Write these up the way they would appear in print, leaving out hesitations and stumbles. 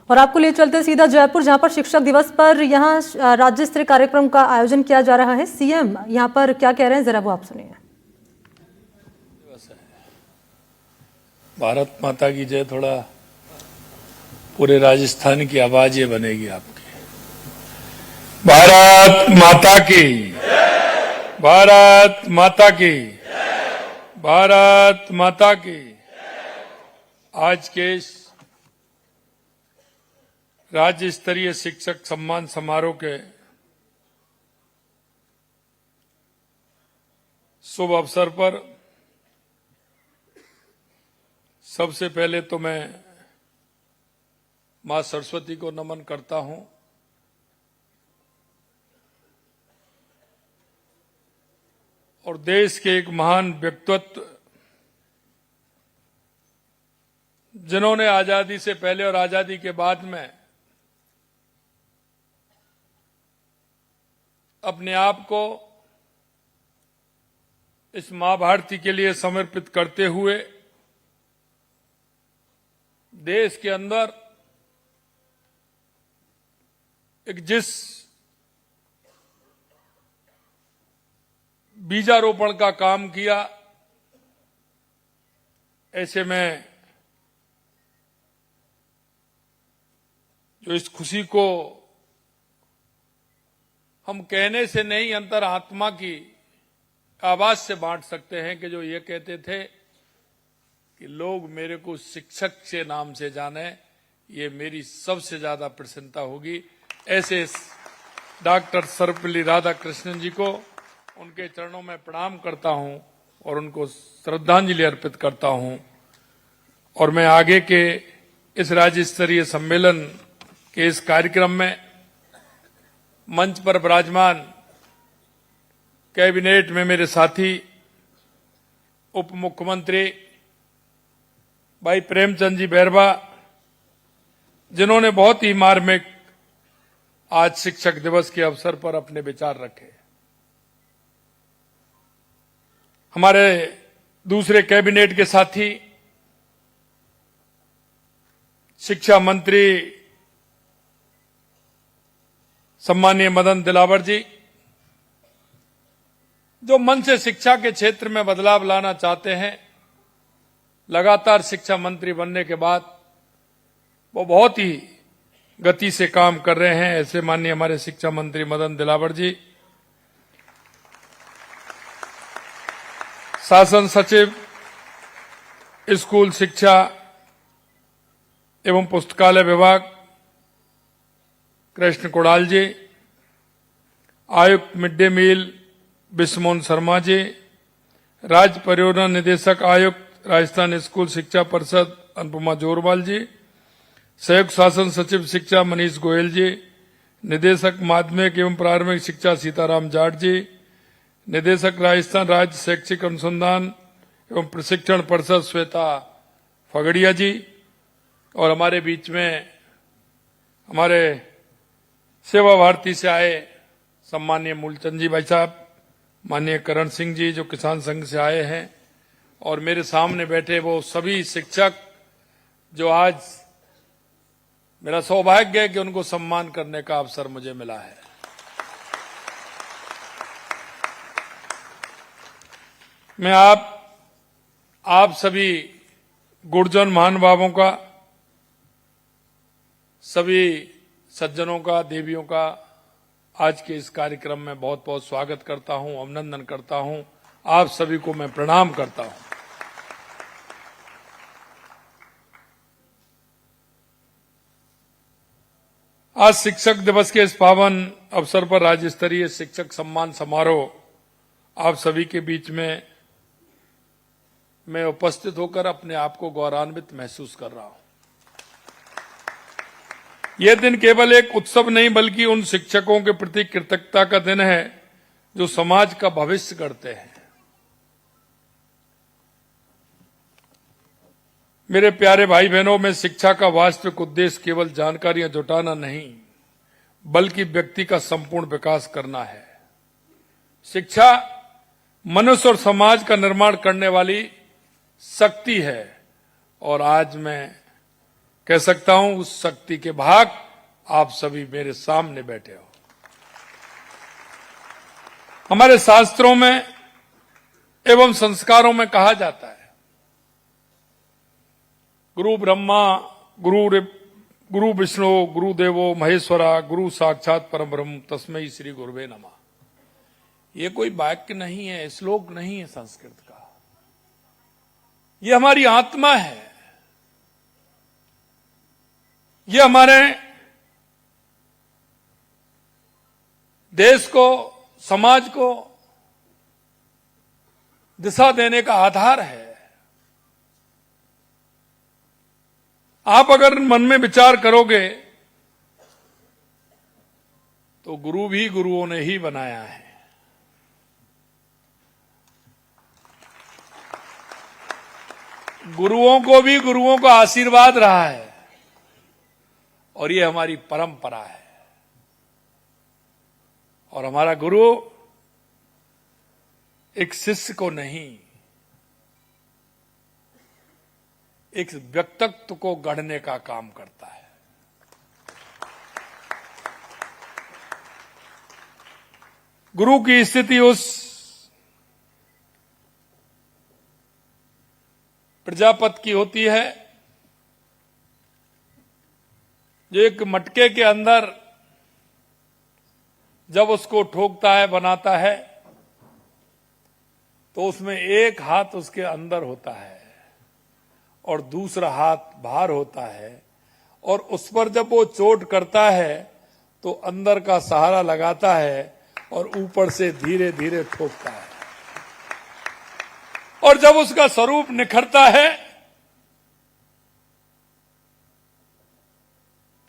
और आपको ले चलते सीधा जयपुर, जहां पर शिक्षक दिवस पर यहां राज्य स्तरीय कार्यक्रम का आयोजन किया जा रहा है। सीएम यहां पर क्या कह रहे हैं, जरा वो आप सुनिए। भारत माता की जय, थोड़ा पूरे राजस्थान की आवाज ये बनेगी आपकी। भारत माता की, भारत माता की, भारत माता की। आज के राज्य स्तरीय शिक्षक सम्मान समारोह के शुभ अवसर पर सबसे पहले तो मैं मां सरस्वती को नमन करता हूं और देश के एक महान व्यक्तित्व जिन्होंने आजादी से पहले और आजादी के बाद में अपने आप को इस मां भारती के लिए समर्पित करते हुए देश के अंदर एक जिस बीजारोपण का काम किया, ऐसे में जो इस खुशी को हम कहने से नहीं अंतर आत्मा की आवाज से बांट सकते हैं कि जो ये कहते थे कि लोग मेरे को शिक्षक के नाम से जाने, ये मेरी सबसे ज्यादा प्रसन्नता होगी। ऐसे डॉक्टर सर्वपल्ली राधाकृष्णन जी को उनके चरणों में प्रणाम करता हूं और उनको श्रद्धांजलि अर्पित करता हूं। और मैं आगे के इस राज्य स्तरीय सम्मेलन के इस कार्यक्रम में मंच पर विराजमान कैबिनेट में मेरे साथी उप मुख्यमंत्री भाई प्रेमचंद जी बैरवा, जिन्होंने बहुत ही मार्मिक आज शिक्षक दिवस के अवसर पर अपने विचार रखे। हमारे दूसरे कैबिनेट के साथी शिक्षा मंत्री सम्मानीय मदन दिलावर जी, जो मन से शिक्षा के क्षेत्र में बदलाव लाना चाहते हैं, लगातार शिक्षा मंत्री बनने के बाद वो बहुत ही गति से काम कर रहे हैं। ऐसे माननीय हमारे शिक्षा मंत्री मदन दिलावर जी, शासन सचिव स्कूल शिक्षा एवं पुस्तकालय विभाग कृष्ण कुणाल जी, आयुक्त mid day meal बिस्मोन Sharma ji, राज्य परियोजना निदेशक आयुक्त राजस्थान स्कूल शिक्षा परिषद अनुपमा जोरवाल जी, संयुक्त शासन सचिव शिक्षा मनीष गोयल जी, निदेशक माध्यमिक एवं प्रारंभिक शिक्षा सीताराम जाट जी, निदेशक राजस्थान राज्य शैक्षिक अनुसंधान एवं प्रशिक्षण परिषद श्वेता फगड़िया जी, और हमारे बीच में हमारे सेवा भारती से आए सम्मानीय मूलचंद जी भाई साहब, माननीय करण सिंह जी जो किसान संघ से आए हैं, और मेरे सामने बैठे वो सभी शिक्षक जो आज मेरा सौभाग्य है कि उनको सम्मान करने का अवसर मुझे मिला है। मैं आप सभी गुरुजन महानुभावों का, सभी सज्जनों का, देवियों का आज के इस कार्यक्रम में बहुत बहुत स्वागत करता हूं, अभिनंदन करता हूं। आप सभी को मैं प्रणाम करता हूं। आज शिक्षक दिवस के इस पावन अवसर पर राज्य स्तरीय शिक्षक सम्मान समारोह आप सभी के बीच में मैं उपस्थित होकर अपने आप को गौरवान्वित महसूस कर रहा हूं। यह दिन केवल एक उत्सव नहीं बल्कि उन शिक्षकों के प्रति कृतज्ञता का दिन है जो समाज का भविष्य गढ़ते हैं। मेरे प्यारे भाई बहनों, में शिक्षा का वास्तविक उद्देश्य केवल जानकारियां जुटाना नहीं बल्कि व्यक्ति का संपूर्ण विकास करना है। शिक्षा मनुष्य और समाज का निर्माण करने वाली शक्ति है। और आज मैं कह सकता हूं उस शक्ति के भाग आप सभी मेरे सामने बैठे हो। हमारे शास्त्रों में एवं संस्कारों में कहा जाता है, गुरु ब्रह्मा गुरु विष्णु गुरु देवो महेश्वरा गुरु साक्षात परम ब्रह्म तस्मै श्री गुरुवे नमः। ये कोई वाक्य नहीं है, श्लोक नहीं है संस्कृत का, ये हमारी आत्मा है। ये हमारे देश को, समाज को दिशा देने का आधार है। आप अगर मन में विचार करोगे तो गुरु भी गुरुओं ने ही बनाया है। गुरुओं को भी गुरुओं का आशीर्वाद रहा है और ये हमारी परंपरा है। और हमारा गुरु एक शिष्य को नहीं, एक व्यक्तित्व को गढ़ने का काम करता है। गुरु की स्थिति उस प्रजापति की होती है जो एक मटके के अंदर जब उसको ठोकता है, बनाता है, तो उसमें एक हाथ उसके अंदर होता है और दूसरा हाथ बाहर होता है, और उस पर जब वो चोट करता है तो अंदर का सहारा लगाता है और ऊपर से धीरे धीरे ठोकता है। और जब उसका स्वरूप निखरता है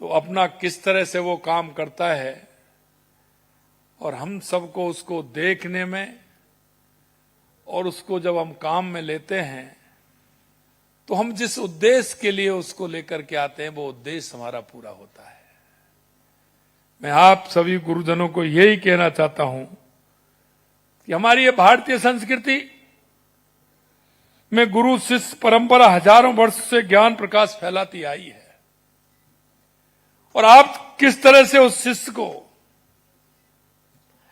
तो अपना किस तरह से वो काम करता है, और हम सबको उसको देखने में और उसको जब हम काम में लेते हैं तो हम जिस उद्देश्य के लिए उसको लेकर के आते हैं वो उद्देश्य हमारा पूरा होता है। मैं आप सभी गुरुजनों को यही कहना चाहता हूं कि हमारी ये भारतीय संस्कृति में गुरु शिष्य परंपरा हजारों वर्ष से ज्ञान प्रकाश फैलाती आई है, और आप किस तरह से उस शिष्य को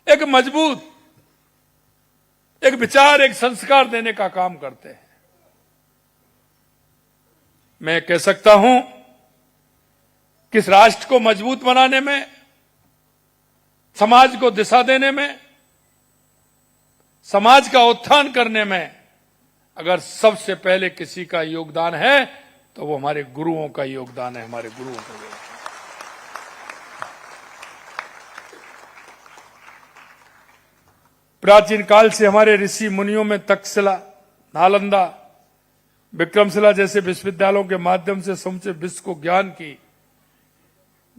एक मजबूत, एक विचार, एक संस्कार देने का काम करते हैं। मैं कह सकता हूं कि इस राष्ट्र को मजबूत बनाने में, समाज को दिशा देने में, समाज का उत्थान करने में अगर सबसे पहले किसी का योगदान है तो वो हमारे गुरुओं का योगदान है, हमारे गुरुओं का योगदान। प्राचीन काल से हमारे ऋषि मुनियों में तक्षशिला, नालंदा, विक्रमशिला जैसे विश्वविद्यालयों के माध्यम से समूचे विश्व को ज्ञान की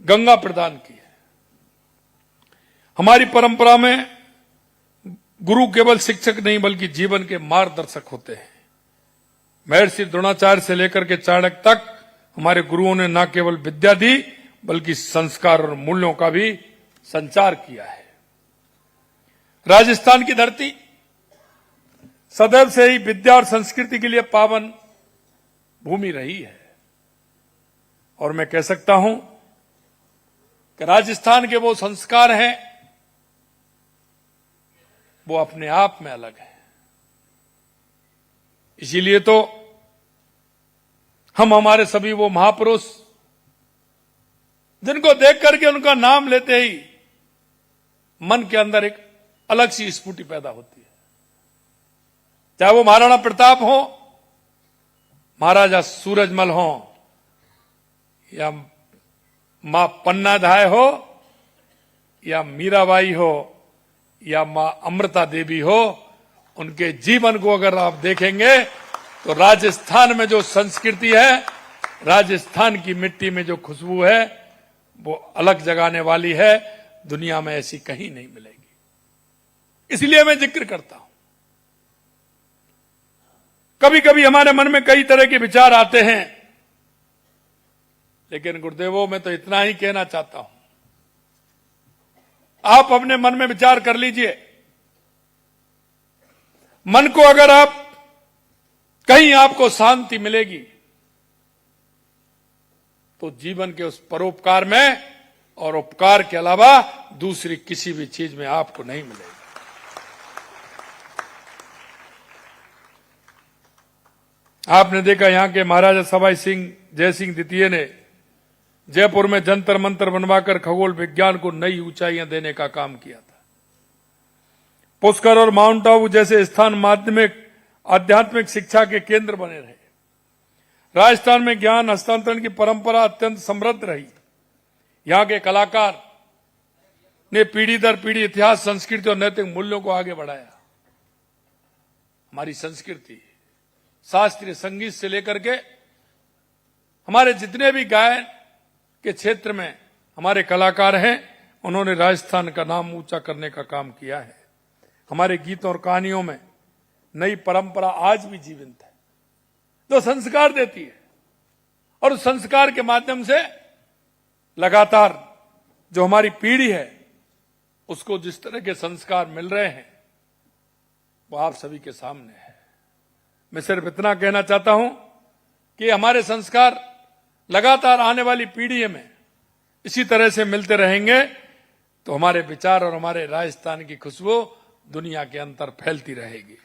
गंगा प्रदान की है। हमारी परंपरा में गुरु केवल शिक्षक नहीं बल्कि जीवन के मार्गदर्शक होते हैं। महर्षि द्रोणाचार्य से लेकर के चाणक्य तक हमारे गुरुओं ने न केवल विद्या दी बल्कि संस्कार और मूल्यों का भी संचार किया है। राजस्थान की धरती सदैव से ही विद्या और संस्कृति के लिए पावन भूमि रही है, और मैं कह सकता हूं कि राजस्थान के वो संस्कार हैं वो अपने आप में अलग है। इसीलिए तो हम हमारे सभी वो महापुरुष जिनको देख करके उनका नाम लेते ही मन के अंदर एक अलग सी स्फूर्ति पैदा होती है। चाहे वो महाराणा प्रताप हो, महाराजा सूरजमल हो, या मां पन्नाधाय हो, या मीराबाई हो, या मां अमृता देवी हो, उनके जीवन को अगर आप देखेंगे तो राजस्थान में जो संस्कृति है, राजस्थान की मिट्टी में जो खुशबू है वो अलग जगाने वाली है, दुनिया में ऐसी कहीं नहीं मिलेगी। इसलिए मैं जिक्र करता हूं। कभी कभी हमारे मन में कई तरह के विचार आते हैं, लेकिन गुरुदेवों मैं तो इतना ही कहना चाहता हूं, आप अपने मन में विचार कर लीजिए। मन को अगर आप कहीं आपको शांति मिलेगी तो जीवन के उस परोपकार में और उपकार के अलावा दूसरी किसी भी चीज में आपको नहीं मिलेगा। आपने देखा यहां के महाराजा सवाई सिंह जयसिंह द्वितीय ने जयपुर में जंतर मंतर बनवाकर खगोल विज्ञान को नई ऊंचाइयां देने का काम किया था। पुष्कर और माउंट आबू जैसे स्थान माध्यमिक आध्यात्मिक शिक्षा के केंद्र बने रहे। राजस्थान में ज्ञान हस्तांतरण की परंपरा अत्यंत समृद्ध रही। यहां के कलाकार ने पीढ़ी दर पीढ़ी इतिहास, संस्कृति और नैतिक मूल्यों को आगे बढ़ाया। हमारी संस्कृति, शास्त्रीय संगीत से लेकर के हमारे जितने भी गायन के क्षेत्र में हमारे कलाकार हैं, उन्होंने राजस्थान का नाम ऊंचा करने का काम किया है। हमारे गीतों और कहानियों में नई परंपरा आज भी जीवंत है, जो संस्कार देती है, और उस संस्कार के माध्यम से लगातार जो हमारी पीढ़ी है उसको जिस तरह के संस्कार मिल रहे हैं वो आप सभी के सामने है। मैं सिर्फ इतना कहना चाहता हूं कि हमारे संस्कार लगातार आने वाली पीढ़ी में इसी तरह से मिलते रहेंगे तो हमारे विचार और हमारे राजस्थान की खुशबू दुनिया के अंदर फैलती रहेगी।